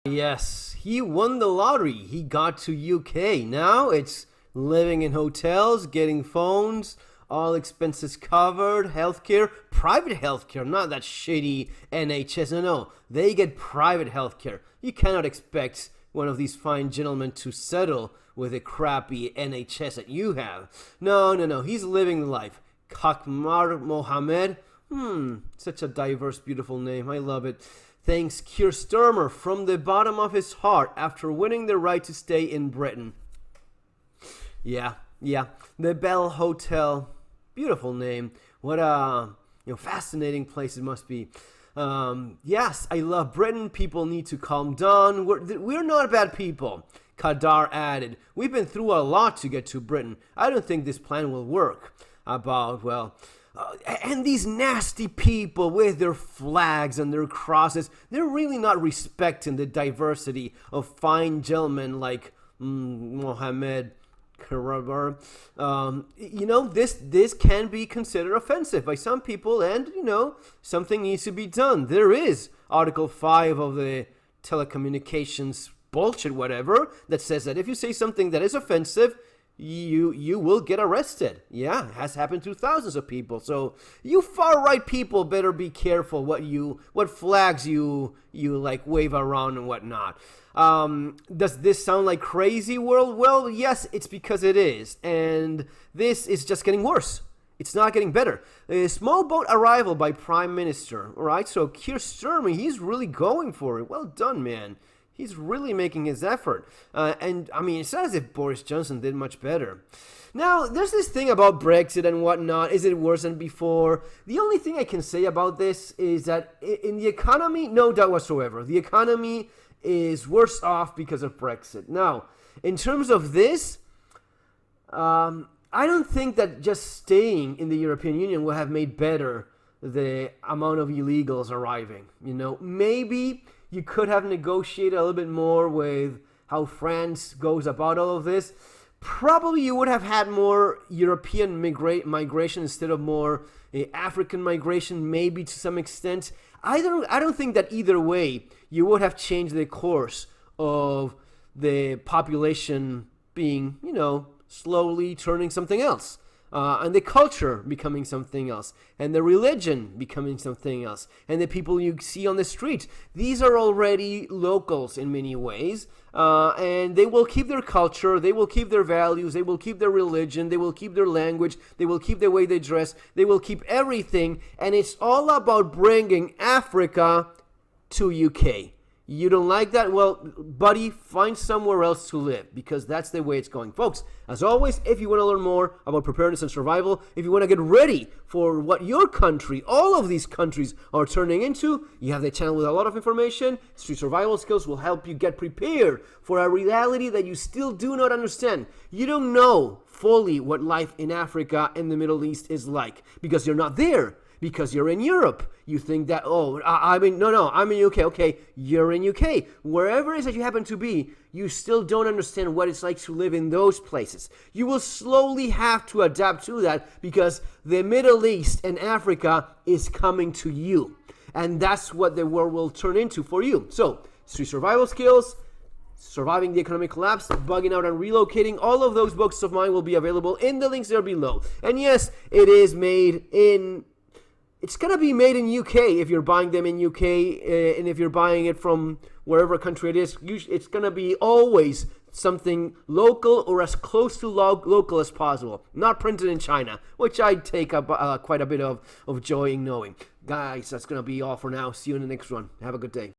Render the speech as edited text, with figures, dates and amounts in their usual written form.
Yes, he won the lottery. He got to UK. Now it's living in hotels, getting phones, all expenses covered, healthcare, private healthcare, not that shitty NHS. No, they get private healthcare. You cannot expect one of these fine gentlemen to settle with a crappy NHS that you have. No, he's living the life. Kakmar Mohammed. Such a diverse, beautiful name. I love it. Thanks Keir Starmer from the bottom of his heart after winning the right to stay in Britain. Yeah. The Bell Hotel. Beautiful name. What a fascinating place it must be. Yes, I love Britain. People need to calm down. We're not bad people. Kadar added, we've been through a lot to get to Britain. I don't think this plan will work. And these nasty people with their flags and their crosses, they're really not respecting the diversity of fine gentlemen like Mohammed Karabar. This can be considered offensive by some people, and something needs to be done. There is Article 5 of the telecommunications bullshit whatever that says that if you say something that is offensive, you will get arrested. Yeah, it has happened to thousands of people. So you far right people better be careful what flags you like wave around and whatnot. Does this sound like crazy world? Well, yes, it's because it is, and this is just getting worse. It's not getting better. A small boat arrival by Prime Minister. All right, so Keir Starmer, he's really going for it. Well done, man. He's really making his effort. And, I mean, it's not as if Boris Johnson did much better. Now, there's this thing about Brexit and whatnot. Is it worse than before? The only thing I can say about this is that in the economy, no doubt whatsoever, the economy is worse off because of Brexit. Now, in terms of this, I don't think that just staying in the European Union will have made better the amount of illegals arriving. Maybe you could have negotiated a little bit more with how France goes about all of this. Probably you would have had more European migration instead of more African migration, maybe to some extent. I don't think that either way you would have changed the course of the population being, slowly turning something else. And the culture becoming something else, and the religion becoming something else, and the people you see on the street. These are already locals in many ways, and they will keep their culture, they will keep their values, they will keep their religion, they will keep their language, they will keep the way they dress, they will keep everything, and it's all about bringing Africa to UK. You don't like that? Well, buddy, find somewhere else to live, because that's the way it's going. Folks, as always, if you want to learn more about preparedness and survival, if you want to get ready for what your country, all of these countries are turning into, you have the channel with a lot of information. Street Survival Skills will help you get prepared for a reality that you still do not understand. You don't know fully what life in Africa and the Middle East is like, because you're not there. Because you're in Europe. You think that, I'm in UK. Okay, you're in UK. Wherever it is that you happen to be, you still don't understand what it's like to live in those places. You will slowly have to adapt to that, because the Middle East and Africa is coming to you. And that's what the world will turn into for you. So, Street Survival Skills, Surviving the Economic Collapse, Bugging Out and Relocating, all of those books of mine will be available in the links there below. And yes, it is made in... It's going to be made in UK if you're buying them in UK, and if you're buying it from wherever country it is, it's going to be always something local or as close to local as possible. Not printed in China, which I take quite a bit of joy in knowing. Guys, that's going to be all for now. See you in the next one. Have a good day.